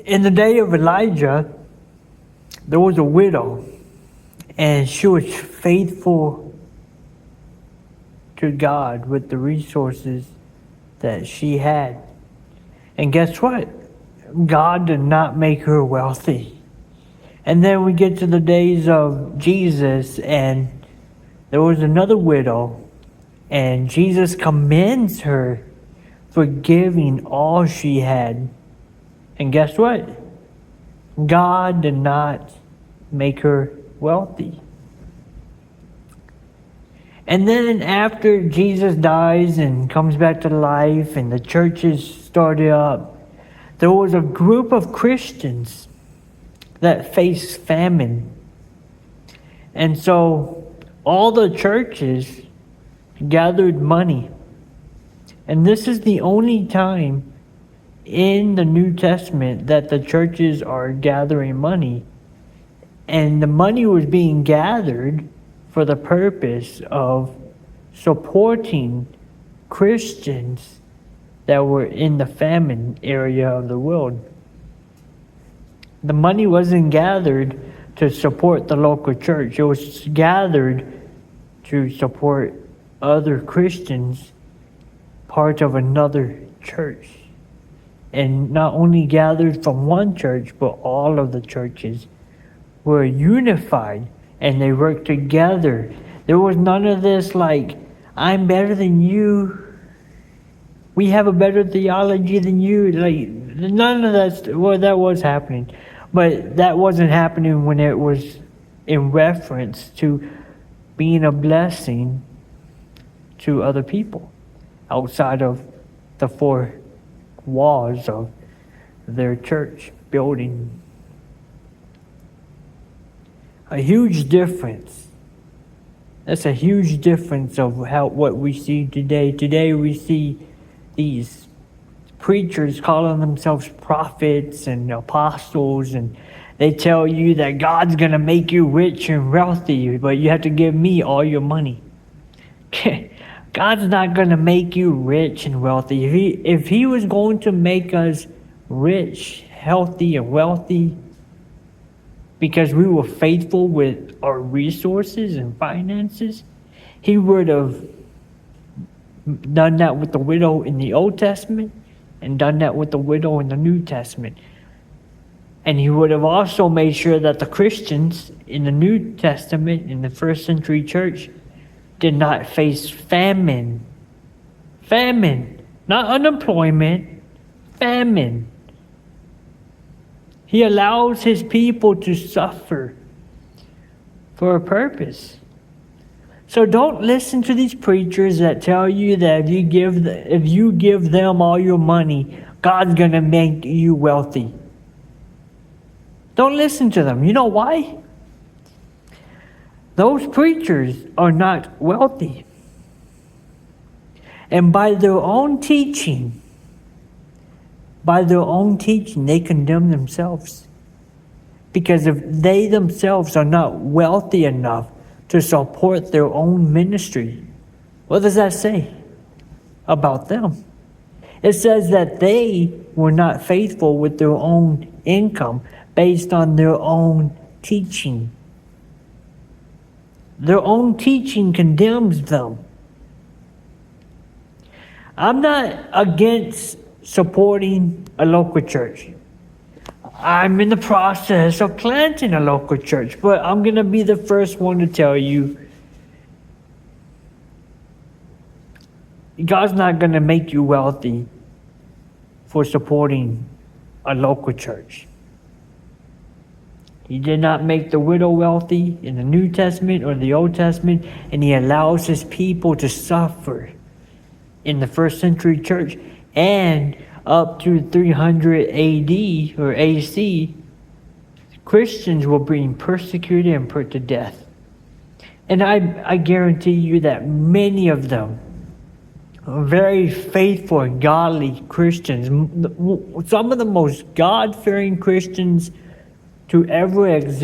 In the day of Elijah, there was a widow, and she was faithful to God with the resources that she had. And guess what? God did not make her wealthy. And then we get to the days of Jesus, and there was another widow, and Jesus commends her for giving all she had. And guess what? God did not make her wealthy. And then after Jesus dies and comes back to life and the churches started up, there was a group of Christians that faced famine. And so all the churches gathered money. And this is the only time in the New Testament that the churches are gathering money. And the money was being gathered for the purpose of supporting Christians that were in the famine area of the world. The money wasn't gathered to support the local church. It was gathered to support other Christians, part of another church. And not only gathered from one church, but all of the churches were unified and they worked together. There was none of this like, I'm better than you. We have a better theology than you. Like, none of that. Well, that was happening. But that wasn't happening when it was in reference to being a blessing to other people outside of the four walls of their church building. A huge difference. That's a huge difference of what we see today. Today we see these preachers calling themselves prophets and apostles, and they tell you that God's going to make you rich and wealthy, but you have to give me all your money. God's not going to make you rich and wealthy. If he was going to make us rich, healthy, and wealthy because we were faithful with our resources and finances, he would have done that with the widow in the Old Testament and done that with the widow in the New Testament. And he would have also made sure that the Christians in the New Testament, in the first century church, did not face famine. Famine, not unemployment, famine. He allows his people to suffer for a purpose. So don't listen to these preachers that tell you that if you give them all your money, God's going to make you wealthy. Don't listen to them. You know why? Those preachers are not wealthy. And by their own teaching, they condemn themselves. Because if they themselves are not wealthy enough to support their own ministry, what does that say about them? It says that they were not faithful with their own income based on their own teaching. Their own teaching condemns them. I'm not against supporting a local church. I'm in the process of planting a local church, but I'm going to be the first one to tell you, God's not going to make you wealthy for supporting a local church. He did not make the widow wealthy in the New Testament or the Old Testament, and he allows his people to suffer in the first century church. And up to 300 AD or AC, Christians were being persecuted and put to death. And I guarantee you that many of them are very faithful and godly Christians. Some of the most God-fearing Christians to ever exist